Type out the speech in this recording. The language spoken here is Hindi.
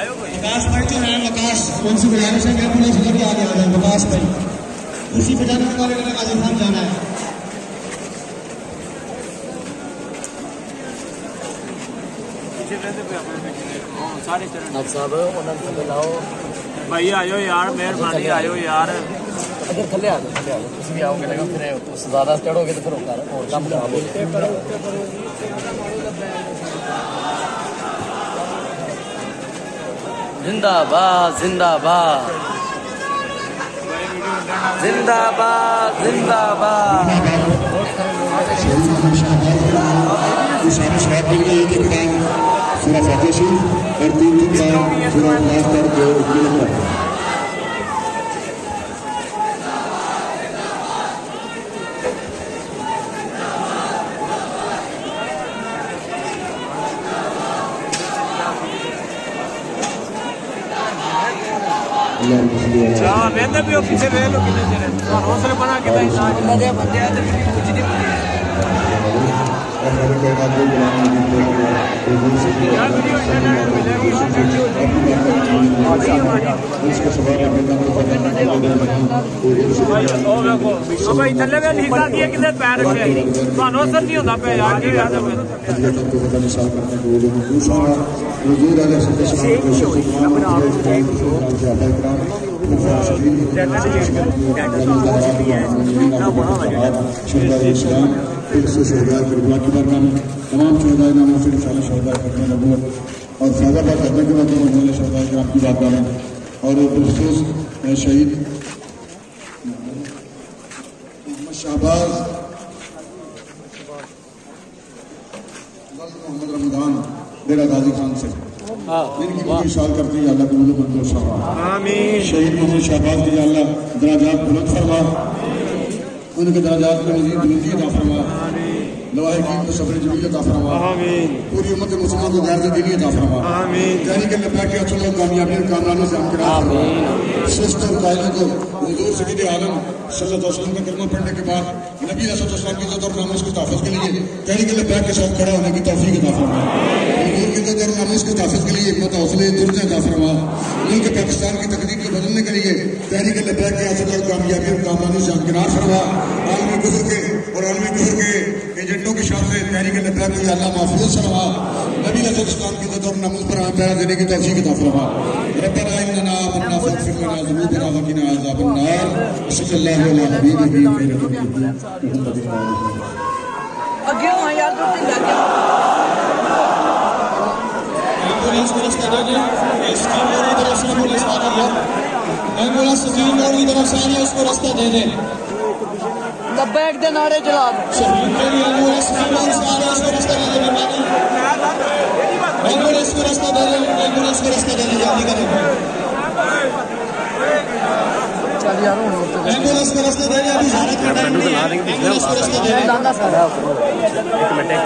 विकास भाई जो है, विकास उनसे गुजारिश है कि एम्बुलेंस लेके आगे आ जाए। विकास भाई उसी पे जाने वाले ने गाजी खान जाना है। साहब उन्होंने लाओ भाई आयो यार, मेहरबानी आयो यार। अगर थले आ जाओ, थले आ जाओ, तुम भी आओगे लेकिन फिर ज़्यादा चढ़ोगे तो फिर होगा और कम खराब होगा। जिंदाबाद जिंदाबाद जिंदाबाद जिंदाबाद। और 3 वेंदे भी पीछे वे लो कितने चले हौसले बना के बंदे बंदे कुछ नहीं भाई थले वे हिस्सा दिए कितने पैर रखे थानू असर नहीं होता पे यार की याद है तमाम शहदाए नामों से इंशाअल्लाह शहदाए करने नबूवत और फैजाबाद करने के बाद शहदाए कराम की बात करें और बिलखसूस शहीद मोहम्मद शाहबाज मोहम्मद रमजान डेरा गाजी खान से इनकी भी इशार करते हैं अल्लाह कबूल मंजूर फरमा। आमीन। शहीद मोहम्मद शाहबाज की अल्लाह दराजात बुलंद फरमा, उनके दराजात में मज़ीद बुलंदी अता फरमा, लवाहिकीन को सब्र जमील अता फरमा। आमीन। पूरी उम्मत मुस्लिम को गैर दिली अता फरमा। आमीन। तहरीक लब्बैक के असल कामयाबी और कामरानों से हमकरार फरमा। आमीन। सुस्त और कायलों को हुजूर सय्यद आलम सल्लल्लाहु अलैहि वसल्लम का कलमा पढ़ने के बाद नबी रसूल सल्लल्लाहु अलैहि वसल्लम की इज्जत और नामूस के तहफ़्फ़ुज़ के लिए तहरीक लब्बैक के साथ खड़ा होने की तौफीक अता फरमा। हुजूर की इज्जत और नामूस के तहफ़्फ़ुज़ के लिए हिम्मत हौसले दुर्ज अता फरमा। मुल्क पाकिस्तान की तकदीर को बदलने के लिए तहरीक लब्बैक के असल कामयाबी और कामरानों से हमकरार फरमा। आलमी कुफ्र के और आलमी कुफ्र के एजेंटों के साथ तहरीक लब्बैक को अल्लाह महफूज़ फरमा। नबी रसूल इस्लाम की इज्जत और नामूस पर पैरा देने की तौफीक अता फरमा। रब्बना इन्नना आमन्ना फ़ग़फ़िर लना ज़ुनूबना व क़िना अज़ाबन्नार। सल्लल्लाहु अलैहि आगे वहां यार दूर से जाके एम्बुलेंस को रास्ता दे दे। स्कीम और तरफ से एम्बुलेंस आ रही है। एम्बुलेंस स्कीम और तरफ से आ रही है, उसको रास्ता दे दे। लब्बैक दे नारे चला शहीद के लिए एम्बुलेंस स्कीम और से आ रही है, उसको रास्ता दे दे। एम्बुलेंस को रास्ता दे दे, एम्बुलेंस को रास्ता दे दे, जल्दी करो। चल यार एम्बुलेंस को रास्ता दे दे, अभी हालत में एम्बुलेंस को रास्ता दे दे। एक मिनट